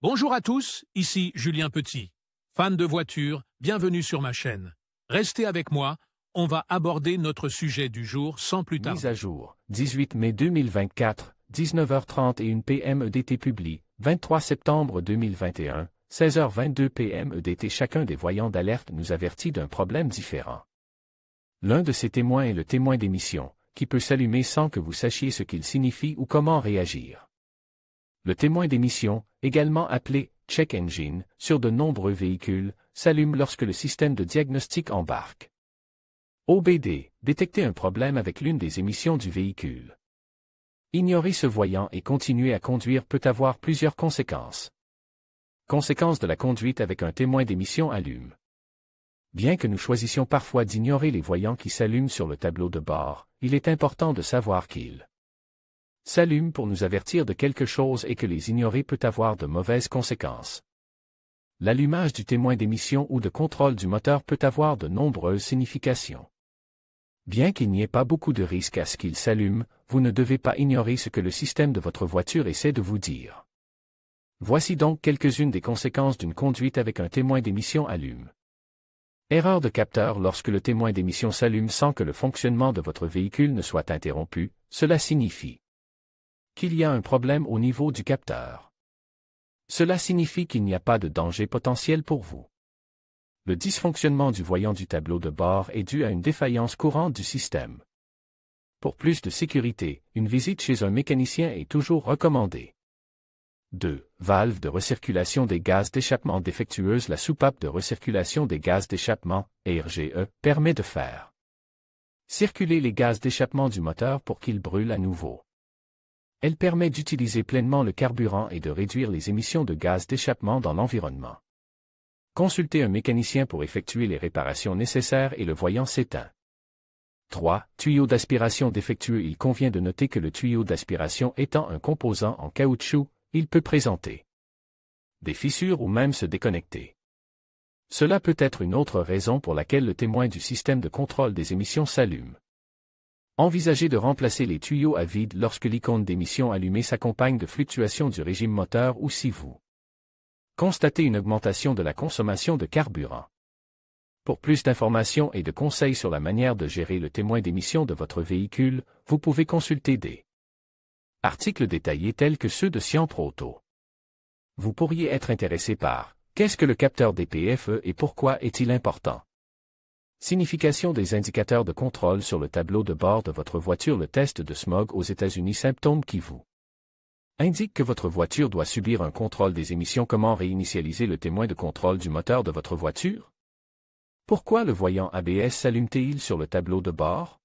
Bonjour à tous, ici Julien Petit. Fan de voitures, bienvenue sur ma chaîne. Restez avec moi, on va aborder notre sujet du jour sans plus tarder. Mise à jour, 18 mai 2024, 19h30 et 1 PM EDT publie, 23 septembre 2021, 16h22 PM EDT. Chacun des voyants d'alerte nous avertit d'un problème différent. L'un de ces témoins est le témoin d'émission, qui peut s'allumer sans que vous sachiez ce qu'il signifie ou comment réagir. Le témoin d'émission, également appelé « check engine » sur de nombreux véhicules, s'allume lorsque le système de diagnostic embarque. OBD, détecter un problème avec l'une des émissions du véhicule. Ignorer ce voyant et continuer à conduire peut avoir plusieurs conséquences. Conséquences de la conduite avec un témoin d'émission allume. Bien que nous choisissions parfois d'ignorer les voyants qui s'allument sur le tableau de bord, il est important de savoir qu'ils s'allument pour nous avertir de quelque chose et que les ignorer peut avoir de mauvaises conséquences. L'allumage du témoin d'émission ou de contrôle du moteur peut avoir de nombreuses significations. Bien qu'il n'y ait pas beaucoup de risques à ce qu'il s'allume, vous ne devez pas ignorer ce que le système de votre voiture essaie de vous dire. Voici donc quelques-unes des conséquences d'une conduite avec un témoin d'émission allume. Erreur de capteur. Lorsque le témoin d'émission s'allume sans que le fonctionnement de votre véhicule ne soit interrompu, cela signifie qu'il y a un problème au niveau du capteur. Cela signifie qu'il n'y a pas de danger potentiel pour vous. Le dysfonctionnement du voyant du tableau de bord est dû à une défaillance courante du système. Pour plus de sécurité, une visite chez un mécanicien est toujours recommandée. 2. Valve de recirculation des gaz d'échappement défectueuse. La soupape de recirculation des gaz d'échappement, RGE, permet de faire circuler les gaz d'échappement du moteur pour qu'ils brûlent à nouveau. Elle permet d'utiliser pleinement le carburant et de réduire les émissions de gaz d'échappement dans l'environnement. Consultez un mécanicien pour effectuer les réparations nécessaires et le voyant s'éteint. 3. Tuyau d'aspiration défectueux. Il convient de noter que le tuyau d'aspiration étant un composant en caoutchouc, il peut présenter des fissures ou même se déconnecter. Cela peut être une autre raison pour laquelle le témoin du système de contrôle des émissions s'allume. Envisagez de remplacer les tuyaux à vide lorsque l'icône d'émission allumée s'accompagne de fluctuations du régime moteur ou si vous constatez une augmentation de la consommation de carburant. Pour plus d'informations et de conseils sur la manière de gérer le témoin d'émission de votre véhicule, vous pouvez consulter des articles détaillés tels que ceux de Siempre Auto. Vous pourriez être intéressé par « Qu'est-ce que le capteur DPFE et pourquoi est-il important ?» Signification des indicateurs de contrôle sur le tableau de bord de votre voiture. Le test de smog aux États-Unis. Symptômes qui vous indiquent que votre voiture doit subir un contrôle des émissions. Comment réinitialiser le témoin de contrôle du moteur de votre voiture? Pourquoi le voyant ABS s'allume-t-il sur le tableau de bord?